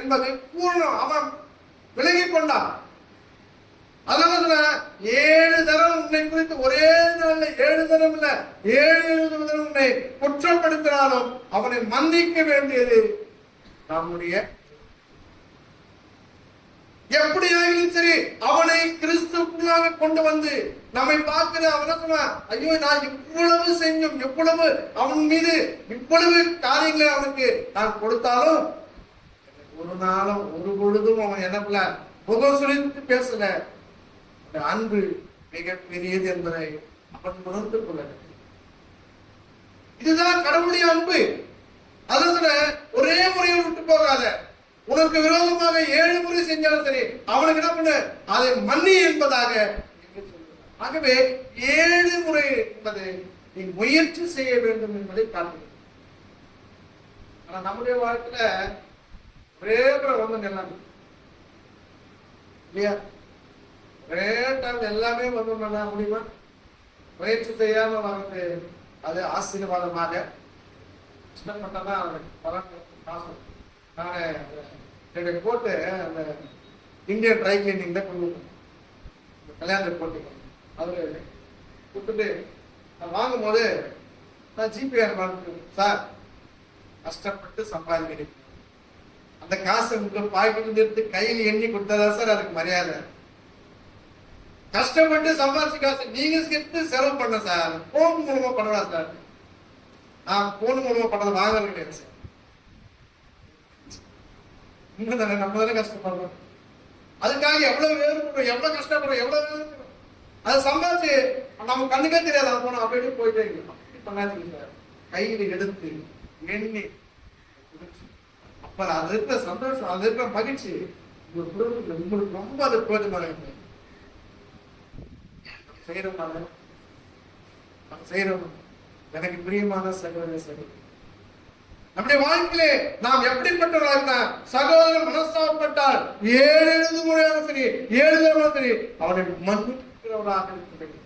என்பது பூர்ணம். அவன் விலகி கொண்டான். அதனால 7 தரம் உன்னை குறித்து ஒரே நாள்ல 7 தரம் இல்ல 7 தரம் உன்னை குற்றப்படுத்தினாலும் அவனை மன்னிக்க வேண்டியது நம்முடைய. எப்படி ஆகிலும் சரி அவனை கிறிஸ்துக்குள்ளாக கொண்டு வந்து நம்மை பார்க்கிற அவனை சொன்ன, ஐயோ நான் இவ்வளவு செஞ்சும் எவ்வளவு அவன் மீது இவ்வளவு காரியங்களை அவனுக்கு நான் கொடுத்தாலும் ஒரு நாளும் ஒரு பொழுதும் அவன் என்ன முகம் சுழித்து பேசல. அன்பு மிக பெரியது என்பதை அவன் உணர்ந்து கொள்ள. இதுதான் கடவுளுடைய அன்பு. அதுல ஒரே முறையை விட்டு போகாத. உனக்கு விரோதமாக 7 முறை செஞ்சாலும் சரி அவனுக்கு என்ன பண்ண அதை மன்னி என்பதாக. ஆகவே 7 முறை என்பது நீ முயற்சி செய்ய வேண்டும் என்பதை காண்கிறது. ஆனா நம்முடைய வாழ்க்கையில ஒரே முறை வந்து எல்லாம் இல்லையா, ஒரே டைம் எல்லாமே வந்து முடியுமா? முயற்சி செய்யாம வந்து அது ஆசீர்வாதமாக கஷ்டப்பட்டதான் பலன் காசு. நான் போட்டு அந்த இந்தியன் ட்ரை கிளீனிங்ல கொண்டு கல்யாண போட்டு அவரு கொடுத்துட்டு நான் வாங்கும் போது நான் ஜிபிஆர் சார் கஷ்டப்பட்டு சம்பாதிக்கிறேன், அந்த காசை உங்க பாக்கெட்ல எடுத்து கையில் எண்ணி கொடுத்ததா சார் அதுக்கு மரியாதை. கஷ்டப்பட்டு சம்பாதிச்ச காசு நீங்க சேர்த்து செலவு பண்ண சார், போன் மூலமா பண்ணலாம் சார். நான் போன் மூலமா பண்ணதை வாங்கறது கிடையாது சார். நம்ம தானே கஷ்டப்படுறோம், அதுக்காக எவ்வளவு வேறுபடுறோம், எவ்வளவு கஷ்டப்படுறோம், எவ்வளவு அதை சம்பாதிச்சு நம்ம கண்ணுக்கே தெரியாது. அது போனோம் அப்படியே போயிட்டே பண்ணாதீங்க. கையில எடுத்து எண்ணி அப்ப அது இருக்கிற சந்தோஷம், அது இருக்கிற மகிழ்ச்சி உங்க குடும்பத்துல உங்களுக்கு ரொம்ப அது பிரயோஜனமாக இருக்கு. செய்யறோம் எனக்கு பிரியமான சகோதர சகோதரி, நம்முடைய வாழ்க்கையிலே நாம் எப்படிப்பட்டவர்களா சகோதரர் மனஸ்தாபப்பட்டால் 7 முறையாக சரி 7 தடவை சரி அவனை மன்னிக்கிறவராக இருக்க வேண்டும்.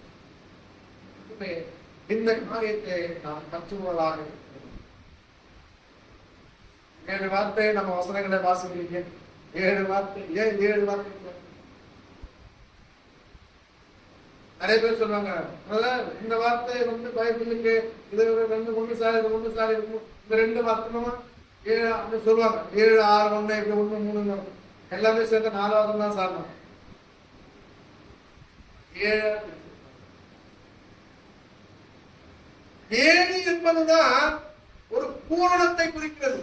இந்த காரியத்தை நாம் கற்றுவதாக இருக்கிறோம். 7 வார்த்தை நம்ம வசனங்களை வாசிக்கிறீங்க. 7 வார்த்தை, ஏன் 7 வார்த்தை? நிறைய பேர் சொல்லுவாங்க இந்த வார்த்தை வந்து பைபிளுக்கு இது 2 1 சார் இது 1 சார் இந்த 2 வார்த்தைமா 7 அப்படி சொல்லுவாங்க. 7 6 1 இப்படி 1 3 எல்லாமே சேர்த்து 4 வாரம் தான் சார். 7 என்பதுதான் ஒரு பூரணத்தை குறிக்கிறது.